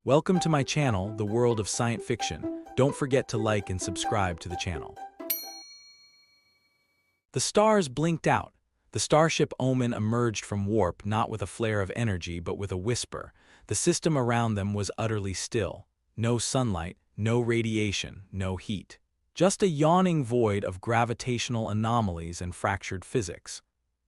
Welcome to my channel, The World of Science Fiction. Don't forget to like and subscribe to the channel. The stars blinked out. The starship Omen emerged from warp not with a flare of energy but with a whisper. The system around them was utterly still. No sunlight, no radiation, no heat. Just a yawning void of gravitational anomalies and fractured physics.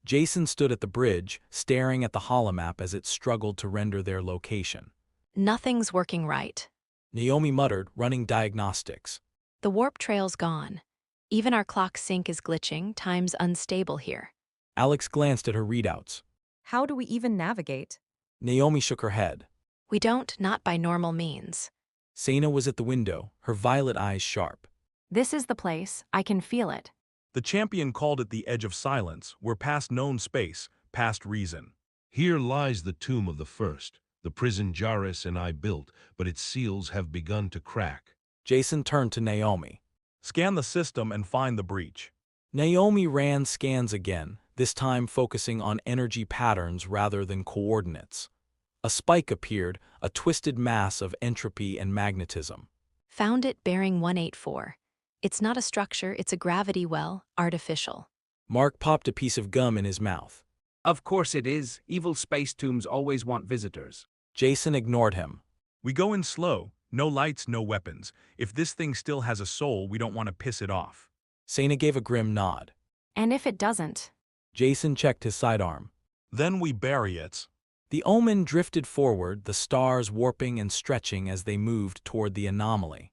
Jason stood at the bridge, staring at the holomap as it struggled to render their location. Nothing's working right. Naomi muttered, running diagnostics. The warp trail's gone. Even our clock sync is glitching, time's unstable here. Alex glanced at her readouts. How do we even navigate? Naomi shook her head. We don't, not by normal means. Seyna was at the window, her violet eyes sharp. This is the place, I can feel it. The champion called it the edge of silence. We're past known space, past reason. Here lies the tomb of the first, the prison Jarrus and I built, but its seals have begun to crack. Jason turned to Naomi. Scan the system and find the breach. Naomi ran scans again, this time focusing on energy patterns rather than coordinates. A spike appeared, a twisted mass of entropy and magnetism. Found it bearing 184. It's not a structure, it's a gravity well, artificial. Mark popped a piece of gum in his mouth. Of course it is. Evil space tombs always want visitors. Jason ignored him. We go in slow. No lights, no weapons. If this thing still has a soul, we don't want to piss it off. Seyna gave a grim nod. And if it doesn't? Jason checked his sidearm. Then we bury it. The Omen drifted forward, the stars warping and stretching as they moved toward the anomaly.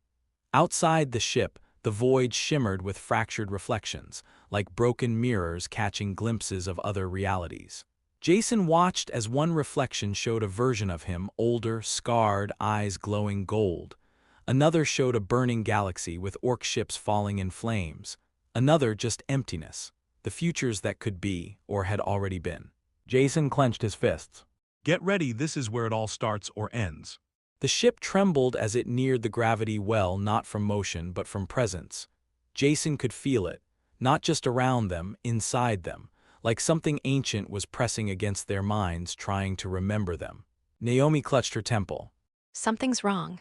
Outside the ship, the void shimmered with fractured reflections, like broken mirrors catching glimpses of other realities. Jason watched as one reflection showed a version of him, older, scarred, eyes glowing gold. Another showed a burning galaxy with Orc ships falling in flames. Another just emptiness, the futures that could be, or had already been. Jason clenched his fists. Get ready, this is where it all starts or ends. The ship trembled as it neared the gravity well, not from motion, but from presence. Jason could feel it, not just around them, inside them, like something ancient was pressing against their minds, trying to remember them. Naomi clutched her temple. Something's wrong.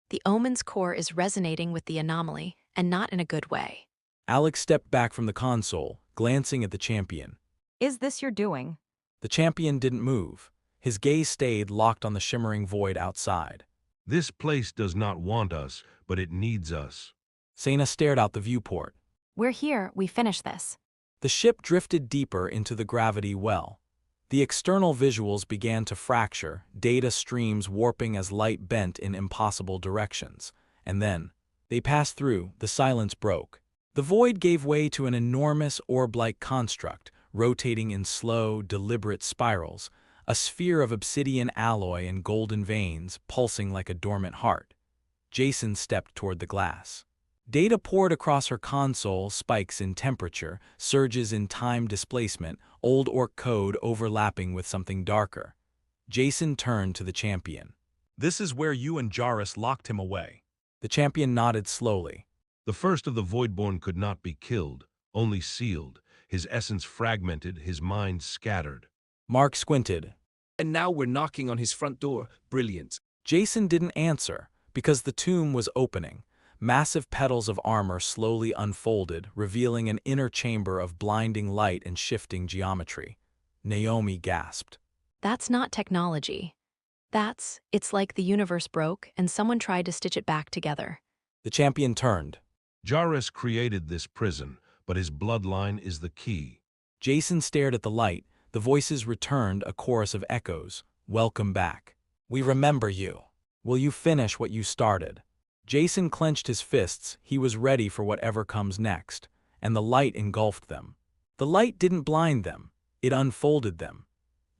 The Omen's core is resonating with the anomaly, and not in a good way. Alex stepped back from the console, glancing at the champion. Is this your doing? The champion didn't move. His gaze stayed locked on the shimmering void outside. This place does not want us, but it needs us. Seyna stared out the viewport. We're here, we finish this. The ship drifted deeper into the gravity well. The external visuals began to fracture, data streams warping as light bent in impossible directions. And then, they passed through, the silence broke. The void gave way to an enormous orb-like construct, rotating in slow, deliberate spirals, a sphere of obsidian alloy and golden veins, pulsing like a dormant heart. Jason stepped toward the glass. Data poured across her console, spikes in temperature, surges in time displacement, old Orc code overlapping with something darker. Jason turned to the champion. This is where you and Jarrus locked him away. The champion nodded slowly. The first of the Voidborn could not be killed, only sealed, his essence fragmented, his mind scattered. Mark squinted. And now we're knocking on his front door. Brilliant. Jason didn't answer, because the tomb was opening. Massive petals of armor slowly unfolded, revealing an inner chamber of blinding light and shifting geometry. Naomi gasped. That's not technology. It's like the universe broke and someone tried to stitch it back together. The champion turned. Jarrus created this prison, but his bloodline is the key. Jason stared at the light. The voices returned, a chorus of echoes. Welcome back. We remember you. Will you finish what you started? Jason clenched his fists. He was ready for whatever comes next, and the light engulfed them. The light didn't blind them. It unfolded them.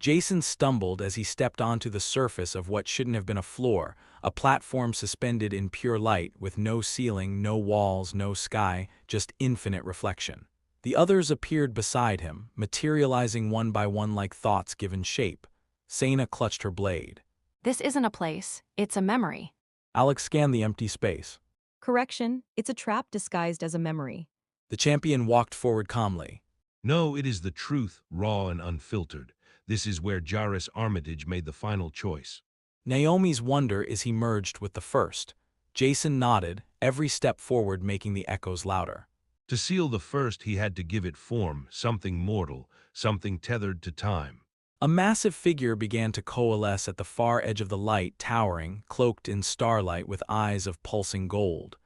Jason stumbled as he stepped onto the surface of what shouldn't have been a floor, a platform suspended in pure light with no ceiling, no walls, no sky, just infinite reflection. The others appeared beside him, materializing one by one like thoughts given shape. Seyna clutched her blade. This isn't a place, it's a memory. Alex scanned the empty space. Correction, it's a trap disguised as a memory. The champion walked forward calmly. No, it is the truth, raw and unfiltered. This is where Jarrus Armitage made the final choice. Naomi's wonder is he merged with the first. Jason nodded, every step forward making the echoes louder. To seal the first, he had to give it form, something mortal, something tethered to time. A massive figure began to coalesce at the far edge of the light, towering, cloaked in starlight with eyes of pulsing gold.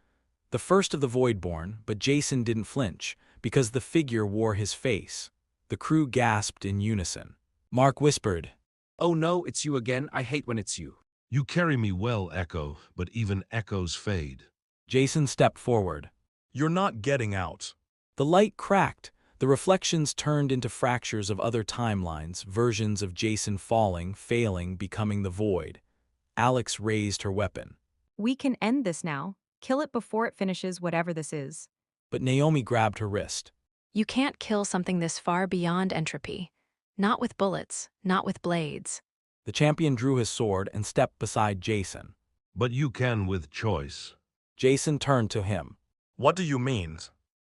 The first of the Voidborn, but Jason didn't flinch, because the figure wore his face. The crew gasped in unison. Mark whispered, Oh no, it's you again. I hate when it's you. You carry me well, Echo, but even echoes fade. Jason stepped forward. You're not getting out. The light cracked. The reflections turned into fractures of other timelines, versions of Jason falling, failing, becoming the void. Alex raised her weapon. We can end this now. Kill it before it finishes whatever this is. But Naomi grabbed her wrist. You can't kill something this far beyond entropy. Not with bullets, not with blades. The champion drew his sword and stepped beside Jason. But you can with choice. Jason turned to him. What do you mean?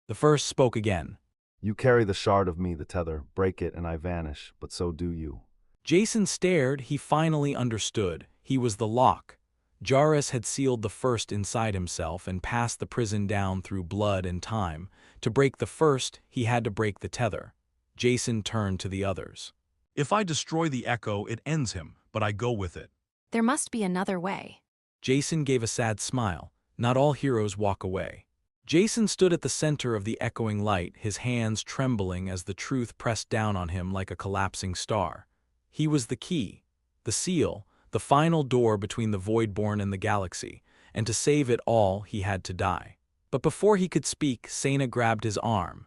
The first spoke again. You carry the shard of me, the tether. Break it and I vanish, but so do you. Jason stared. He finally understood. He was the lock. Jarrus had sealed the first inside himself and passed the prison down through blood and time. To break the first, he had to break the tether. Jason turned to the others. If I destroy the echo, it ends him, but I go with it. There must be another way. Jason gave a sad smile. Not all heroes walk away. Jason stood at the center of the echoing light, his hands trembling as the truth pressed down on him like a collapsing star. He was the key, the seal, the final door between the Voidborn and the galaxy, and to save it all, he had to die. But before he could speak, Seyna grabbed his arm.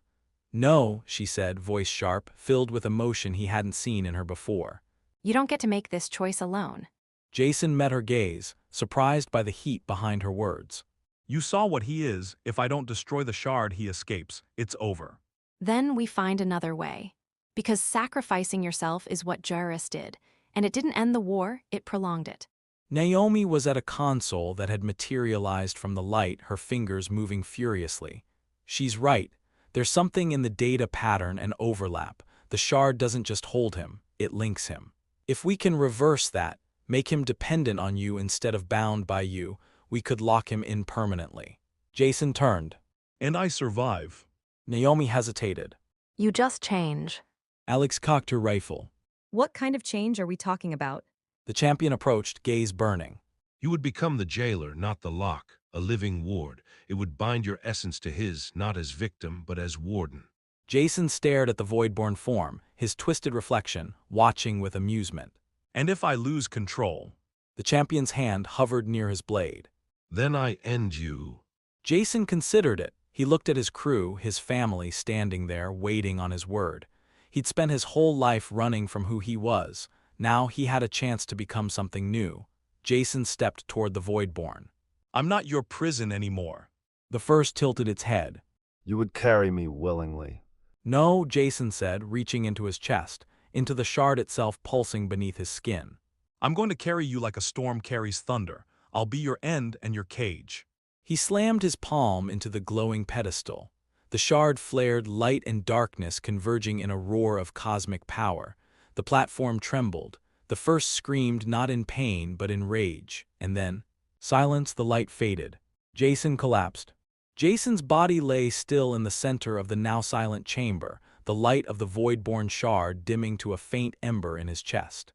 No, she said, voice sharp, filled with emotion he hadn't seen in her before. You don't get to make this choice alone. Jason met her gaze, surprised by the heat behind her words. You saw what he is. If I don't destroy the shard, he escapes. It's over. Then we find another way. Because sacrificing yourself is what Jarrus did, and it didn't end the war, it prolonged it. Naomi was at a console that had materialized from the light, her fingers moving furiously. She's right. There's something in the data pattern and overlap. The shard doesn't just hold him, it links him. If we can reverse that, make him dependent on you instead of bound by you, we could lock him in permanently. Jason turned. And I survive. Naomi hesitated. You just change. Alex cocked her rifle. What kind of change are we talking about? The champion approached, gaze burning. You would become the jailer, not the lock, a living ward. It would bind your essence to his, not as victim, but as warden. Jason stared at the Voidborn form, his twisted reflection, watching with amusement. And if I lose control? The champion's hand hovered near his blade. Then I end you. Jason considered it. He looked at his crew, his family standing there, waiting on his word. He'd spent his whole life running from who he was. Now he had a chance to become something new. Jason stepped toward the Voidborn. I'm not your prison anymore. The first tilted its head. You would carry me willingly. No, Jason said, reaching into his chest, into the shard itself pulsing beneath his skin. I'm going to carry you like a storm carries thunder. I'll be your end and your cage. He slammed his palm into the glowing pedestal. The shard flared, light and darkness converging in a roar of cosmic power. The platform trembled. The first screamed not in pain but in rage, and then, silence, the light faded. Jason collapsed. Jason's body lay still in the center of the now silent chamber, the light of the Voidborn shard dimming to a faint ember in his chest.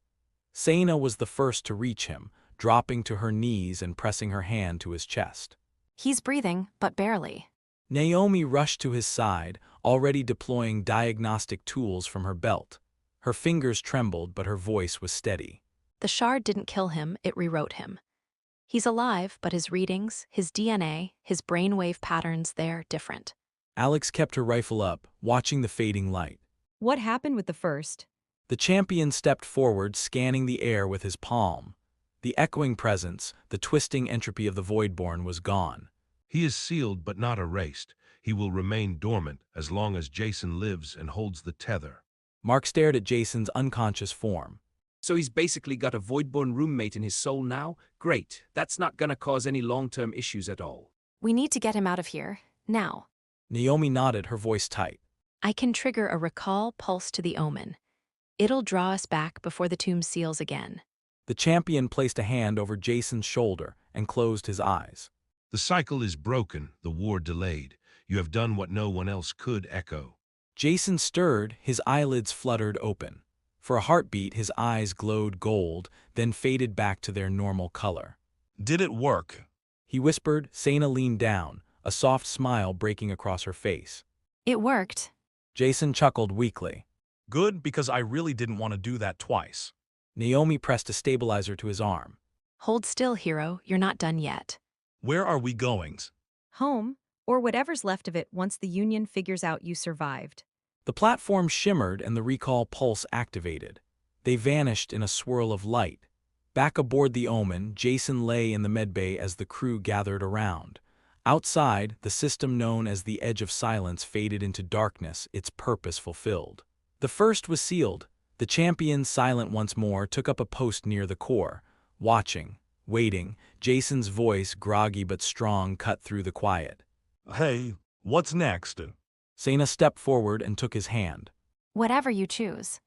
Seyna was the first to reach him, dropping to her knees and pressing her hand to his chest. He's breathing, but barely. Naomi rushed to his side, already deploying diagnostic tools from her belt. Her fingers trembled, but her voice was steady. The shard didn't kill him, it rewrote him. He's alive, but his readings, his DNA, his brainwave patterns, they're different. Alex kept her rifle up, watching the fading light. What happened with the first? The champion stepped forward, scanning the air with his palm. The echoing presence, the twisting entropy of the Voidborn was gone. He is sealed but not erased. He will remain dormant as long as Jason lives and holds the tether. Mark stared at Jason's unconscious form. So he's basically got a Voidborn roommate in his soul now? Great. That's not gonna cause any long-term issues at all. We need to get him out of here, now. Naomi nodded, her voice tight. I can trigger a recall pulse to the omen. It'll draw us back before the tomb seals again. The champion placed a hand over Jason's shoulder and closed his eyes. The cycle is broken, the ward delayed. You have done what no one else could, Echo. Jason stirred, his eyelids fluttered open. For a heartbeat, his eyes glowed gold, then faded back to their normal color. Did it work? He whispered. Seyna leaned down, a soft smile breaking across her face. It worked. Jason chuckled weakly. Good, because I really didn't want to do that twice. Naomi pressed a stabilizer to his arm. Hold still, hero, you're not done yet. Where are we going? Home, or whatever's left of it once the Union figures out you survived. The platform shimmered and the recall pulse activated. They vanished in a swirl of light. Back aboard the Omen, Jason lay in the medbay as the crew gathered around. Outside, the system known as the Edge of Silence faded into darkness, its purpose fulfilled. The first was sealed. The champion, silent once more, took up a post near the core. Watching, waiting, Jason's voice, groggy but strong, cut through the quiet. Hey, what's next? Seyna stepped forward and took his hand. Whatever you choose.